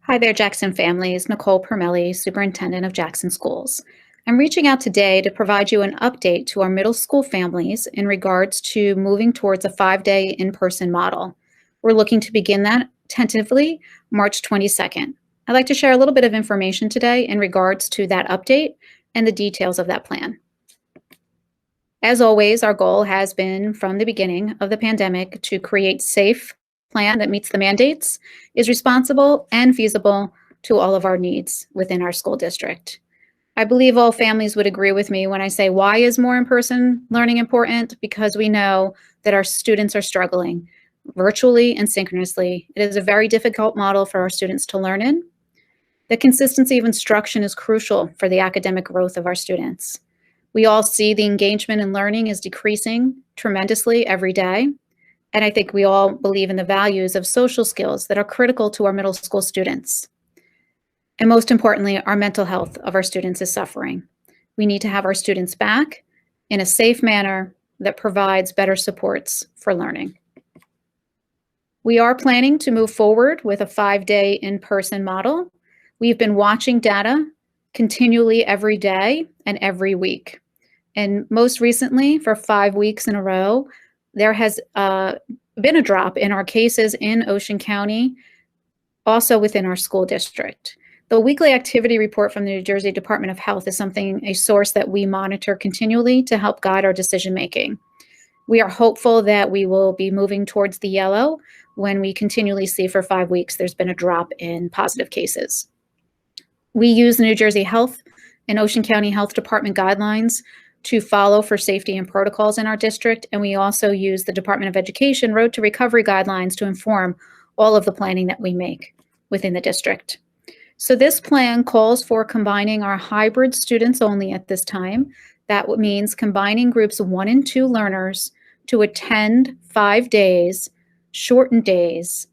Hi there, Jackson families. Nicole Permelli, Superintendent of Jackson Schools. I'm reaching out today to provide you an update to our middle school families in regards to moving towards a 5-day in-person model. We're looking to begin that tentatively March 22nd. I'd like to share a little bit of information today in regards to that update and the details of that plan. As always, our goal has been from the beginning of the pandemic to create safe plan that meets the mandates, is responsible and feasible to all of our needs within our school district. I believe all families would agree with me when I say, why is more in-person learning important? Because we know that our students are struggling virtually and synchronously. It is a very difficult model for our students to learn in. The consistency of instruction is crucial for the academic growth of our students. We all see the engagement in learning is decreasing tremendously every day. And I think we all believe in the values of social skills that are critical to our middle school students. And most importantly, our mental health of our students is suffering. We need to have our students back in a safe manner that provides better supports for learning. We are planning to move forward with a 5-day in-person model. We've been watching data continually every day and every week. And most recently, for 5 weeks in a row, there has been a drop in our cases in Ocean County, also within our school district. The weekly activity report from the New Jersey Department of Health is a source that we monitor continually to help guide our decision making. We are hopeful that we will be moving towards the yellow when we continually see for 5 weeks there's been a drop in positive cases. We use the New Jersey Health and Ocean County Health Department guidelines to follow for safety and protocols in our district, and we also use the Department of Education Road to Recovery guidelines to inform all of the planning that we make within the district. So this plan calls for combining our hybrid students only at this time. That means combining groups 1 and 2 learners to attend 5 days, shortened days,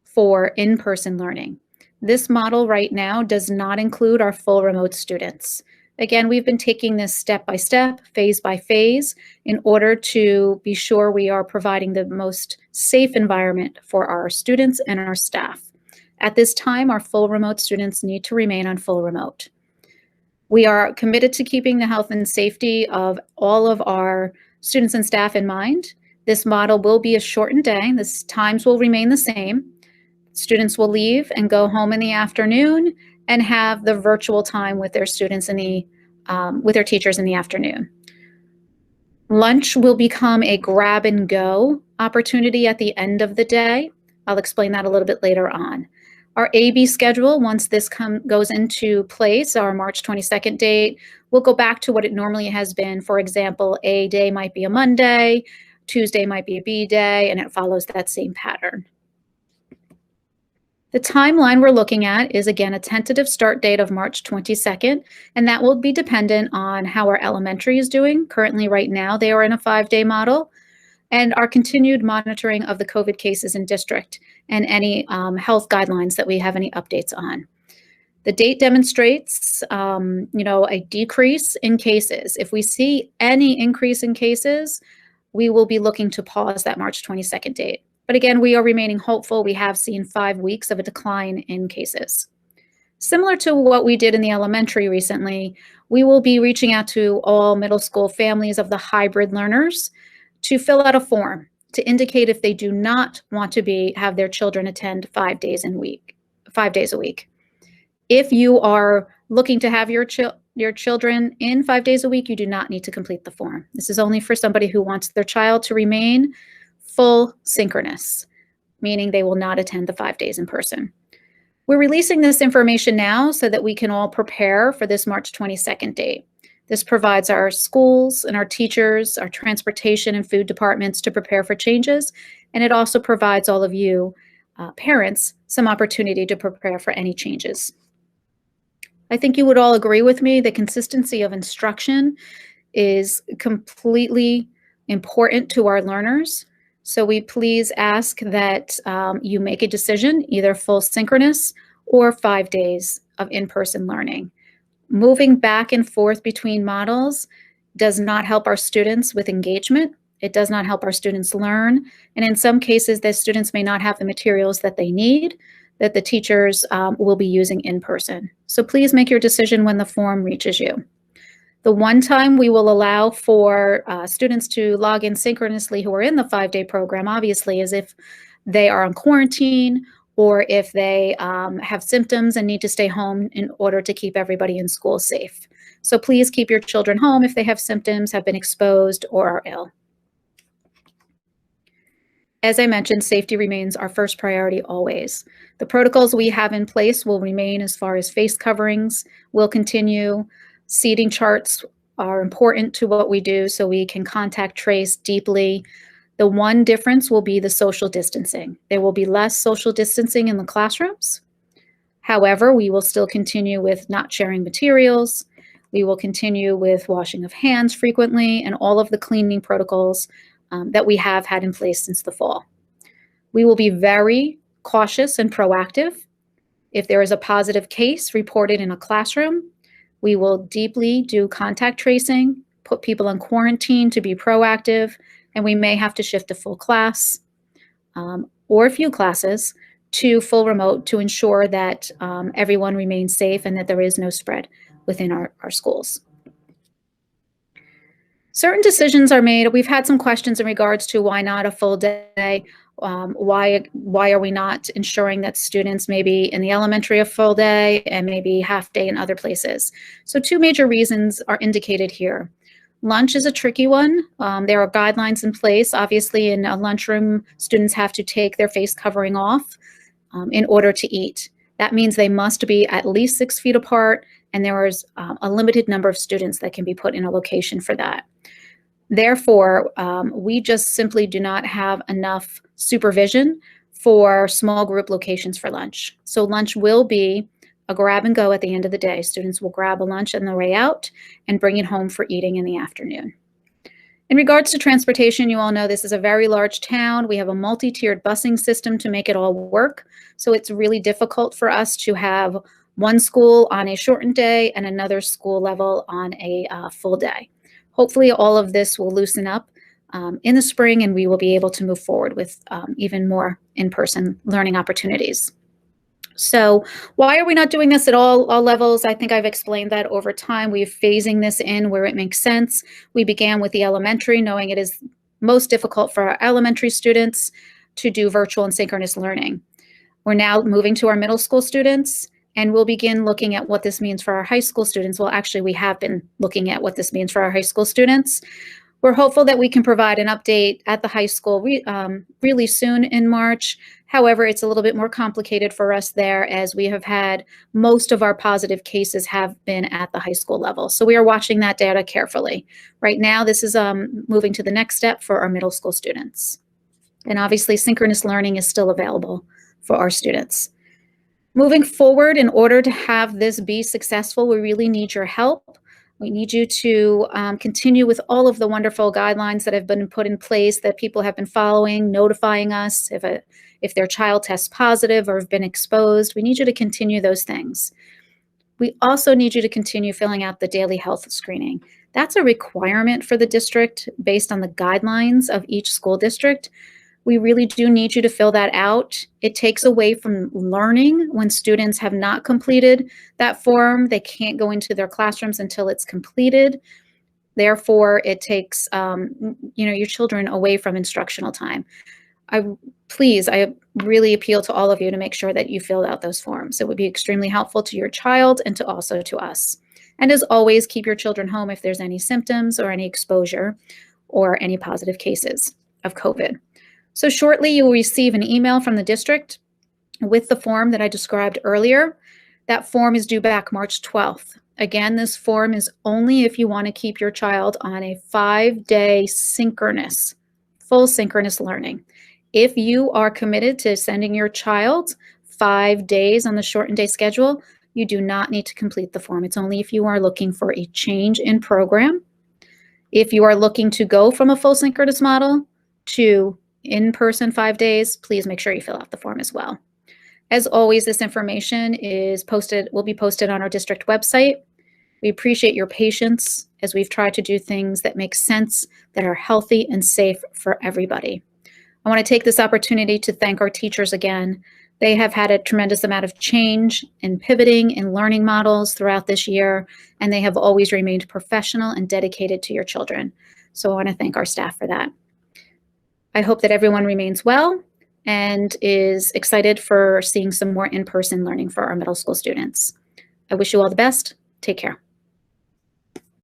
for in-person learning. This model right now does not include our full remote students. Again, we've been taking this step by step, phase by phase, in order to be sure we are providing the most safe environment for our students and our staff. At this time, our full remote students need to remain on full remote. We are committed to keeping the health and safety of all of our students and staff in mind. This model will be a shortened day. The times will remain the same. Students will leave and go home in the afternoon and have the virtual time with their students with their teachers in the afternoon. Lunch will become a grab and go opportunity at the end of the day. I'll explain that a little bit later on. Our AB schedule, once this goes into place, our March 22nd date, will go back to what it normally has been. For example, A day might be a Monday, Tuesday might be a B day, and it follows that same pattern. The timeline we're looking at is, again, a tentative start date of March 22nd, and that will be dependent on how our elementary is doing. Currently, right now, they are in a 5-day model, and our continued monitoring of the COVID cases in district and any health guidelines that we have any updates on. The date demonstrates, a decrease in cases. If we see any increase in cases, we will be looking to pause that March 22nd date. But again, we are remaining hopeful. We have seen 5 weeks of a decline in cases. Similar to what we did in the elementary recently, we will be reaching out to all middle school families of the hybrid learners to fill out a form to indicate if they do not want to have their children attend 5 days a week. If you are looking to have your children in 5 days a week, you do not need to complete the form. This is only for somebody who wants their child to remain full synchronous, meaning they will not attend the 5 days in person. We're releasing this information now so that we can all prepare for this March 22nd date. This provides our schools and our teachers, our transportation and food departments to prepare for changes, and it also provides all of you, parents, some opportunity to prepare for any changes. I think you would all agree with me that consistency of instruction is completely important to our learners. So we please ask that you make a decision, either full synchronous or 5 days of in-person learning. Moving back and forth between models does not help our students with engagement. It does not help our students learn. And in some cases, the students may not have the materials that they need that the teachers will be using in person. So please make your decision when the form reaches you. The one time we will allow for students to log in synchronously who are in the 5-day program, obviously, is if they are on quarantine or if they have symptoms and need to stay home in order to keep everybody in school safe. So please keep your children home if they have symptoms, have been exposed, or are ill. As I mentioned, safety remains our first priority always. The protocols we have in place will remain as far as face coverings will continue. Seating charts are important to what we do so we can contact trace deeply. The one difference will be the social distancing. There will be less social distancing in the classrooms. However, we will still continue with not sharing materials. We will continue with washing of hands frequently and all of the cleaning protocols that we have had in place since the fall. We will be very cautious and proactive. If there is a positive case reported in a classroom, we will deeply do contact tracing, put people on quarantine to be proactive, and we may have to shift a full class or a few classes to full remote to ensure that everyone remains safe and that there is no spread within our schools. Certain decisions are made. We've had some questions in regards to why not a full day? Why are we not ensuring that students maybe in the elementary a full day and maybe half day in other places? So 2 major reasons are indicated here. Lunch is a tricky one. There are guidelines in place. Obviously, in a lunchroom, students have to take their face covering off in order to eat. That means they must be at least 6 feet apart, and there is a limited number of students that can be put in a location for that. Therefore, we just simply do not have enough supervision for small group locations for lunch. So lunch will be a grab and go at the end of the day. Students will grab a lunch on the way out and bring it home for eating in the afternoon. In regards to transportation, you all know this is a very large town. We have a multi-tiered busing system to make it all work. So it's really difficult for us to have one school on a shortened day and another school level on a full day. Hopefully all of this will loosen up in the spring and we will be able to move forward with even more in-person learning opportunities. So why are we not doing this at all levels? I think I've explained that over time. We're phasing this in where it makes sense. We began with the elementary, knowing it is most difficult for our elementary students to do virtual and synchronous learning. We're now moving to our middle school students, and we'll begin looking at what this means for our high school students. Well, actually, we have been looking at what this means for our high school students. We're hopeful that we can provide an update at the high school really soon in March. However, it's a little bit more complicated for us there as we have had most of our positive cases have been at the high school level. So we are watching that data carefully. Right now, this is moving to the next step for our middle school students. And obviously, synchronous learning is still available for our students. Moving forward, in order to have this be successful, we really need your help. We need you to continue with all of the wonderful guidelines that have been put in place that people have been following, notifying us if their child tests positive or have been exposed. We need you to continue those things. We also need you to continue filling out the daily health screening. That's a requirement for the district based on the guidelines of each school district. We really do need you to fill that out. It takes away from learning when students have not completed that form. They can't go into their classrooms until it's completed. Therefore, it takes your children away from instructional time. I really appeal to all of you to make sure that you fill out those forms. It would be extremely helpful to your child and also to us. And as always, keep your children home if there's any symptoms or any exposure or any positive cases of COVID. So shortly, you will receive an email from the district with the form that I described earlier. That form is due back March 12th. Again, this form is only if you want to keep your child on a 5-day synchronous, full synchronous learning. If you are committed to sending your child 5 days on the shortened day schedule, you do not need to complete the form. It's only if you are looking for a change in program. If you are looking to go from a full synchronous model to in-person 5 days, please make sure you fill out the form as well. As always, this information will be posted on our district website. We appreciate your patience as we've tried to do things that make sense, that are healthy and safe for everybody. I want to take this opportunity to thank our teachers again. They have had a tremendous amount of change and pivoting in learning models throughout this year, and they have always remained professional and dedicated to your children. So I want to thank our staff for that. I hope that everyone remains well and is excited for seeing some more in-person learning for our middle school students. I wish you all the best. Take care.